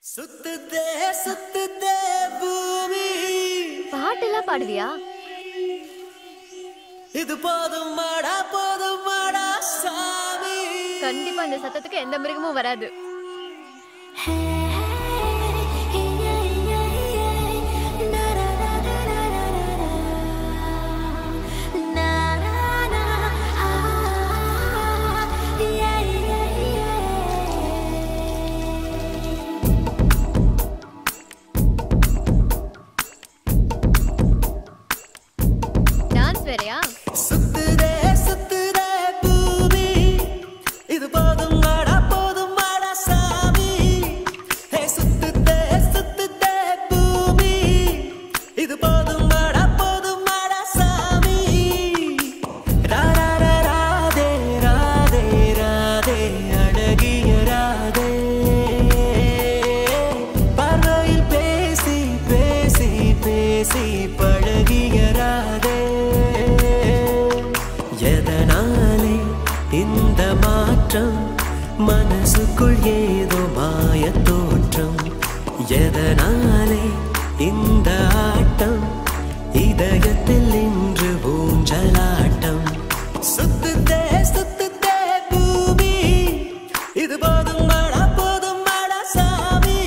சுத்துதே சுத்துதே பூமி. பாட்டெல்லாம் பாடுவியா? இது போதும் மாடா சாமி. கண்டிப்பா இந்த சத்தத்துக்கு எந்த மிருகமும் வராது. டான்ஸ் வேறயா? சுத்துதே சுத்துதே பூமி. இது போதும் மாடா சாமி. ஹே சுத்துதே சுத்துதே பூமி. இது போதும் மாடா சாமி. ராரா ராதே ராதே ராதே அழகிய ராதே. பார்வையில் பேசி பேசி பேசி பழகிய ராதே. எதனாலே இந்த மாற்றம்? மனசுக்குள் ஏதோ மாய தோற்றம். எதனாலே இந்த ஆட்டம்? இதயத்தில் இன்று ஊஞ்சலாட்டம். சுத்துதே சுத்துதே பூமி. இது போதும் மாடா சாமி.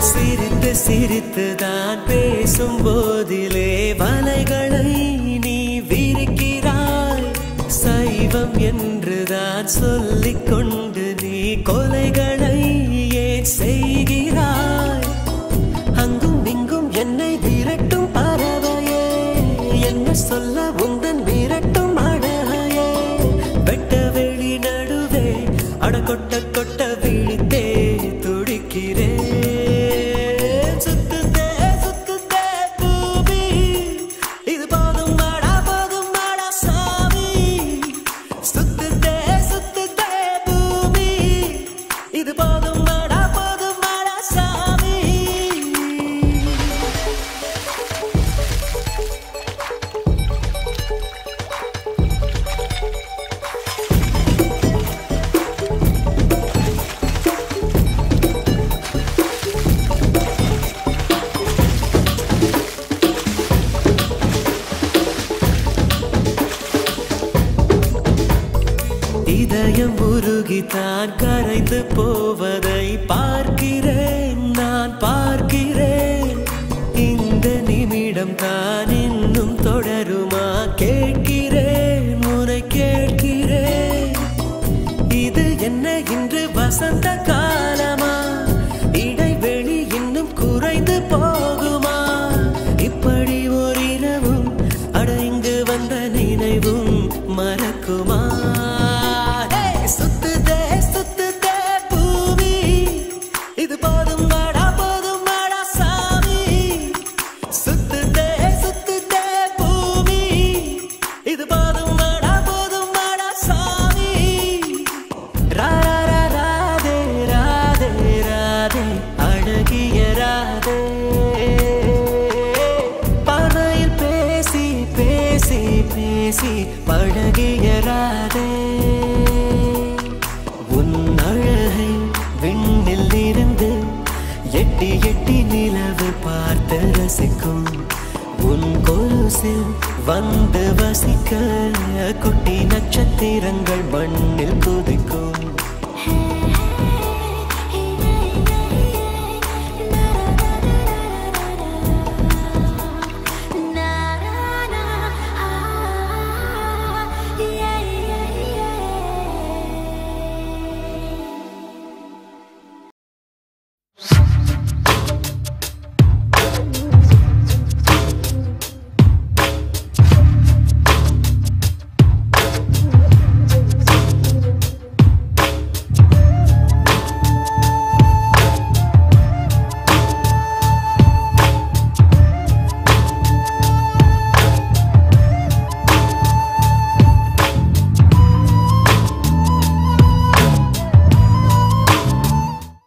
சிரித்து சிரித்துதான் பேசும் போதிலே வலைகளை நீ விரிக்கிறாய். சைவம் என்றுதான் சொல்லிக் கொண்டு நீ கொலைகளை ஏன் செய்கிறாய்? அங்கும் இங்கும் என்னை விரட்டும் பறவையே, என்ன சொல்ல உந்தன் விரட்டும் அழகையே. வெட்ட வெளி நடுவே அட கொட்ட கொட்ட விழித்தே துடிக்கிறேன். சுத்துதே சுத்துதே பூமி. இது போதும் மாடா சாமி. சுத்துதே சுத்துதே பூமி. இது போதும் மாடா சாமி. இதயம் உருகித்தான் கரைந்து போவதை பார்க்கிறேன், நான் பார்க்கிறேன். இந்த நிமிடம் தான் இன்னும் தொடருமா? கேட்கிறேன், உன்னை கேட்கிறேன். இது என்ன இன்று வசந்த காலமா? இடைவெளி இன்னும் குறைந்து போகுமா? இப்படி ஓரிரவும் அட இங்கு வந்த நினைவும் மறக்குமா? சுத்துதே சுத்துதே பூமி. இது போதும் மாடா சாமி. சுத்துதே சுத்துதே பூமி. இது போதும் மாடா சாமி. ராரா ராதே ராதே ராதே அழகிய ராதே. பார்வையில் பேசி பேசி பேசி பழகிய ராதே. உன் அழகை விண்ணில் இருந்து எட்டி எட்டி நிலவு பார்த்து ரசிக்கும். உன் கொலுசில் வந்து வசிக்க குட்டி நட்சத்திரங்கள் மண்ணில் குதிக்கும்.